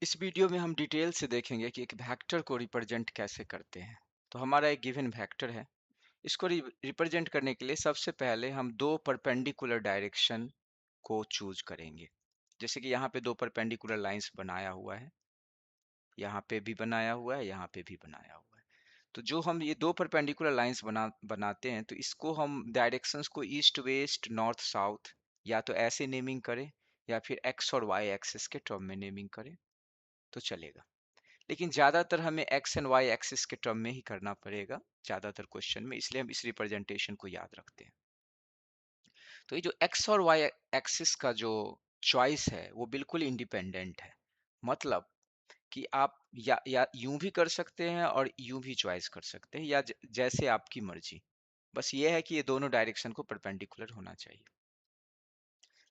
इस वीडियो में हम डिटेल से देखेंगे कि एक वेक्टर को रिप्रेजेंट कैसे करते हैं। तो हमारा एक गिवन वेक्टर है। इसको रिप्रेजेंट करने के लिए सबसे पहले हम दो परपेंडिकुलर डायरेक्शन को चूज करेंगे। जैसे कि यहाँ पे दो परपेंडिकुलर लाइंस बनाया हुआ है, यहाँ पे भी बनाया हुआ है, यहाँ पे भी बनाया हुआ है। तो जो हम ये दो परपेंडिकुलर लाइंस बनाते हैं, तो इसको हम डायरेक्शंस को ईस्ट वेस्ट नॉर्थ साउथ या तो ऐसे नेमिंग करें या फिर एक्स और वाई एक्सिस के टर्म में नेमिंग करें तो चलेगा। लेकिन ज़्यादातर हमें एक्स एंड वाई एक्सिस के टर्म में ही करना पड़ेगा ज़्यादातर क्वेश्चन में, इसलिए हम इस रिप्रेजेंटेशन को याद रखते हैं। तो ये जो एक्स और वाई एक्सिस का जो चॉइस है वो बिल्कुल इंडिपेंडेंट है। मतलब कि आप या यूं भी कर सकते हैं और यूं भी चॉइस कर सकते हैं, या जैसे आपकी मर्जी। बस ये है कि ये दोनों डायरेक्शन को परपेंडिकुलर होना चाहिए।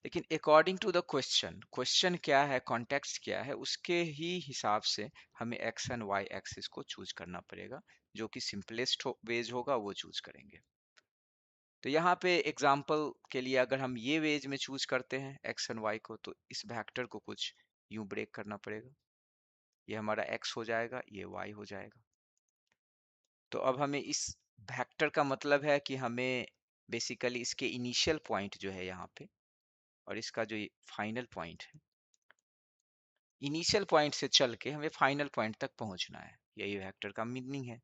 लेकिन अकॉर्डिंग टू द क्वेश्चन क्या है, कॉन्टेक्स्ट क्या है, उसके ही हिसाब से हमें एक्स एंड वाई एक्सिस को चूज करना पड़ेगा। जो कि सिंपलेस्ट वेज होगा वो चूज करेंगे। तो यहाँ पे एग्जांपल के लिए अगर हम ये वेज में चूज करते हैं एक्स एंड वाई को, तो इस वेक्टर को कुछ यूं ब्रेक करना पड़ेगा। ये हमारा एक्स हो जाएगा, ये वाई हो जाएगा। तो अब हमें इस वेक्टर का मतलब है कि हमें बेसिकली इसके इनिशियल पॉइंट जो है यहाँ पे और इसका जो फाइनल पॉइंट है, इनिशियल पॉइंट से चल के हमें फाइनल पॉइंट तक पहुंचना है। यही वेक्टर का मीनिंग है।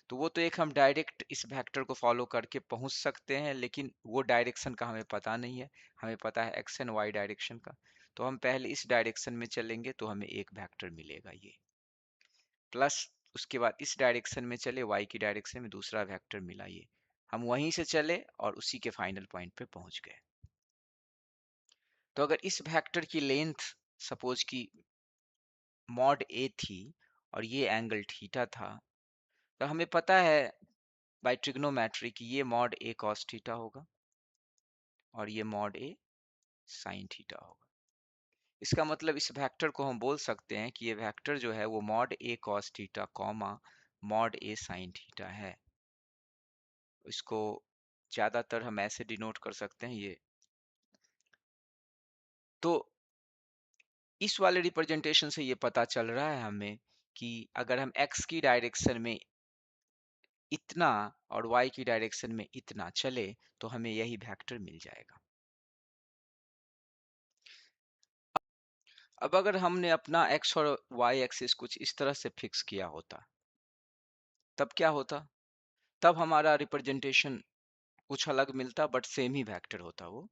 तो वो तो एक हम डायरेक्ट इस वेक्टर को फॉलो करके पहुंच सकते हैं, लेकिन वो डायरेक्शन का हमें पता नहीं है। हमें पता है एक्स एंड वाई डायरेक्शन का। तो हम पहले इस डायरेक्शन में चलेंगे तो हमें एक वेक्टर मिलेगा ये, प्लस उसके बाद इस डायरेक्शन में चले वाई की डायरेक्शन में दूसरा वेक्टर मिला ये। हम वहीं से चले और उसी के फाइनल पॉइंट पे पहुंच गए। तो अगर इस वेक्टर की लेंथ सपोज की मॉड ए थी और ये एंगल थीटा था, तो हमें पता है बाय ट्रिग्नोमेट्री कि ये मॉड ए कॉस थीटा होगा और ये मॉड ए साइन थीटा होगा। इसका मतलब इस वेक्टर को हम बोल सकते हैं कि ये वेक्टर जो है वो mod a cos theta comma mod A sine theta है। इसको ज्यादातर हम ऐसे डिनोट कर सकते हैं ये। तो इस वाले रिप्रेजेंटेशन से ये पता चल रहा है हमें कि अगर हम एक्स की डायरेक्शन में इतना और वाई की डायरेक्शन में इतना चले तो हमें यही वेक्टर मिल जाएगा। अब अगर हमने अपना एक्स और वाई एक्सिस कुछ इस तरह से फिक्स किया होता, तब क्या होता? तब हमारा रिप्रेजेंटेशन कुछ अलग मिलता, बट सेम ही वेक्टर होता वो।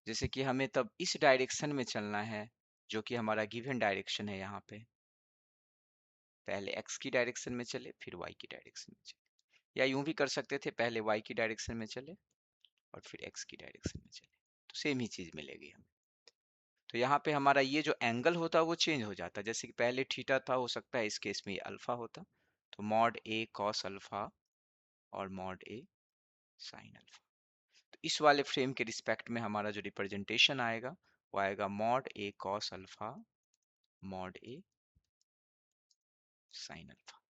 जैसे कि हमें तब इस डायरेक्शन में चलना है जो कि हमारा गिवन डायरेक्शन है। यहाँ पे पहले एक्स की डायरेक्शन में चले फिर वाई की डायरेक्शन में चले, या यूं भी कर सकते थे पहले वाई की डायरेक्शन में चले और फिर एक्स की डायरेक्शन में चले, तो सेम ही चीज मिलेगी हमें। तो यहाँ पे हमारा ये जो एंगल होता है वो चेंज हो जाता है। जैसे कि पहले थीटा था, हो सकता है इस केस में ये अल्फा होता, तो मॉड ए कॉस अल्फा और मॉड ए साइन अल्फा। तो इस वाले फ्रेम के रिस्पेक्ट में हमारा जो रिप्रेजेंटेशन आएगा वो आएगा mod a cos alpha mod A sine alpha.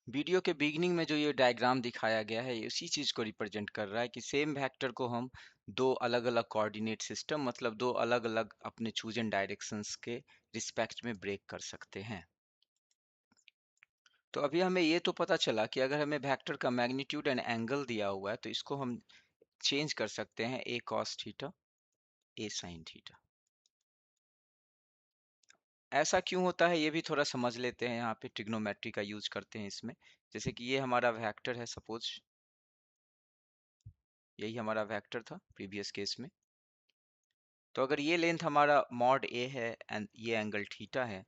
Video के बिगिनिंग में जो ये डायग्राम दिखाया गया है ये उसी चीज को रिप्रेजेंट कर रहा है कि सेम वेक्टर को हम दो अलग अलग कोऑर्डिनेट सिस्टम, मतलब दो अलग अलग अपने चूजन डायरेक्शंस के रिस्पेक्ट में ब्रेक कर सकते हैं। तो अभी हमें ये तो पता चला कि अगर हमें वेक्टर का मैग्नीट्यूड एंड एंगल दिया हुआ है तो इसको हम चेंज कर सकते हैं ए कॉस थीटा ए साइन थीटा। ऐसा क्यों होता है ये भी थोड़ा समझ लेते हैं। यहाँ पे ट्रिग्नोमेट्री का यूज करते हैं इसमें। जैसे कि ये हमारा वेक्टर है, सपोज यही हमारा वेक्टर था प्रीवियस केस में। तो अगर ये लेंथ हमारा मॉड ए है एंड ये एंगल थीटा है,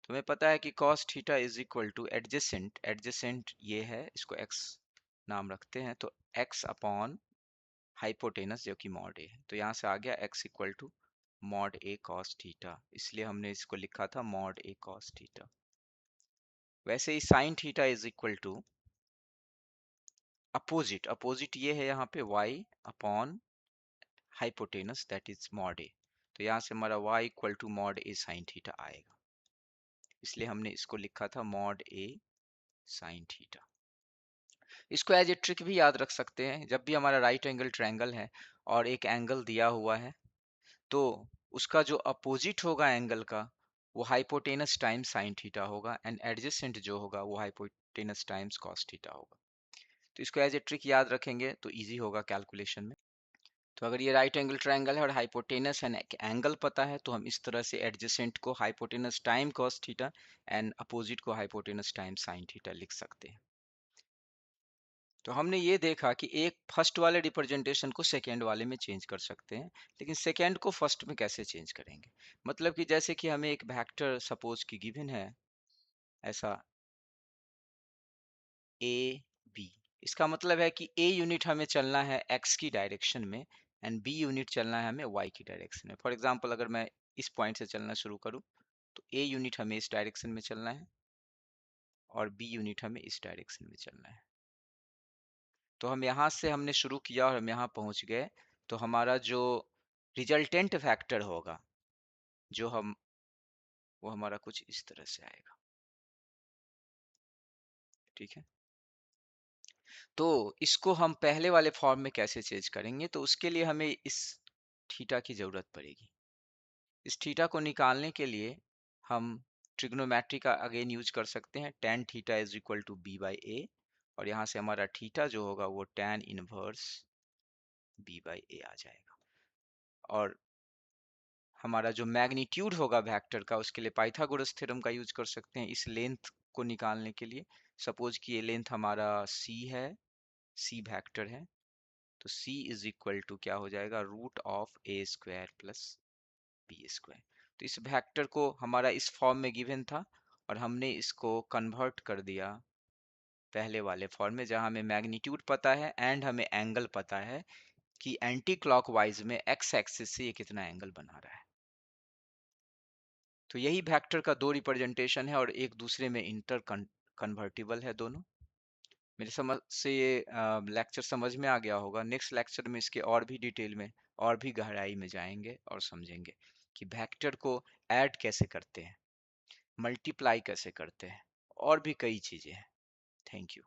तो हमें पता है कि cos theta is equal two adjacent, adjacent ये है, इसको x नाम रखते हैं, तो x अपॉन हाइपोटेनस जो कि मॉड ए है। तो यहाँ से आ गया x equal to mod a cos theta, इसलिए हमने इसको लिखा था मॉड ए कॉस थीटा। वैसे ही sine theta is equal to opposite, opposite ये है यहाँ पे y upon hypotenuse that is mod A. तो यहाँ से हमारा y equal to mod A sine theta आएगा, इसलिए हमने इसको लिखा था मॉड ए साइन थीटा। इसको एज ए ट्रिक भी याद रख सकते हैं। जब भी हमारा राइट एंगल ट्रायंगल है और एक एंगल दिया हुआ है, तो उसका जो अपोजिट होगा एंगल का वो हाइपोटेनस टाइम्स साइन थीटा होगा, एंड एडजेसेंट जो होगा वो हाइपोटेनस टाइम्स कॉस थीटा होगा। तो इसको एज ए ट्रिक याद रखेंगे तो इजी होगा कैलकुलेशन में। तो अगर ये राइट एंगल ट्रायंगल है और हाइपोटेनस एंड एंगल पता है तो हम इस तरह से एडजेसेंट को hypotenuse time cos theta and opposite को हाइपोटेनस टाइम साइन थीटा लिख सकते हैं। तो हमने ये देखा कि एक फर्स्ट वाले रिप्रेजेंटेशन को सेकेंड वाले में चेंज कर सकते हैं, लेकिन सेकेंड को फर्स्ट में कैसे चेंज करेंगे। मतलब कि जैसे कि हमें एक वेक्टर सपोज की गिवन है ऐसा ए बी, इसका मतलब है कि ए यूनिट हमें चलना है एक्स की डायरेक्शन में एंड बी यूनिट चलना है हमें वाई की डायरेक्शन में। फॉर एग्जांपल अगर मैं इस पॉइंट से चलना शुरू करूं तो ए यूनिट हमें इस डायरेक्शन में चलना है और बी यूनिट हमें इस डायरेक्शन में चलना है। तो हम यहाँ से हमने शुरू किया और हम यहाँ पहुंच गए, तो हमारा जो रिजल्टेंट फैक्टर होगा जो हम वो हमारा कुछ इस तरह से आएगा। ठीक है, तो इसको हम पहले वाले फॉर्म में कैसे चेंज करेंगे, तो उसके लिए हमें इस थीटा की जरूरत पड़ेगी। इस थीटा को निकालने के लिए हम ट्रिग्नोमेट्री का अगेन यूज कर सकते हैं। tan theta is equal to B by A, और यहाँ से हमारा थीटा जो होगा वो tan inverse B by A आ जाएगा। और हमारा जो मैग्नीट्यूड होगा वेक्टर का उसके लिए पाइथागोरस थ्योरम का यूज कर सकते हैं इस लेंथ को निकालने के लिए। सपोज कि ये लेंथ हमारा c है, c वेक्टर है, तो c इज इक्वल टू क्या हो जाएगा, root of a square plus b square. तो इस वेक्टर को हमारा इस फॉर्म में गिवन था और हमने इसको कन्वर्ट कर दिया पहले वाले फॉर्म में, जहां हमें मैग्नीट्यूड पता है एंड हमें एंगल पता है कि एंटी क्लॉकवाइज में एक्स एक्सिस से ये कितना एंगल बना रहा है। तो यही वेक्टर का दो रिप्रेजेंटेशन है और एक दूसरे में इंटर कन्वर्टिबल है दोनों। मेरे समझ से ये लेक्चर समझ में आ गया होगा। नेक्स्ट लेक्चर में इसके और भी डिटेल में और भी गहराई में जाएंगे और समझेंगे कि वेक्टर को ऐड कैसे करते हैं, मल्टीप्लाई कैसे करते हैं, और भी कई चीजें हैं। Thank you.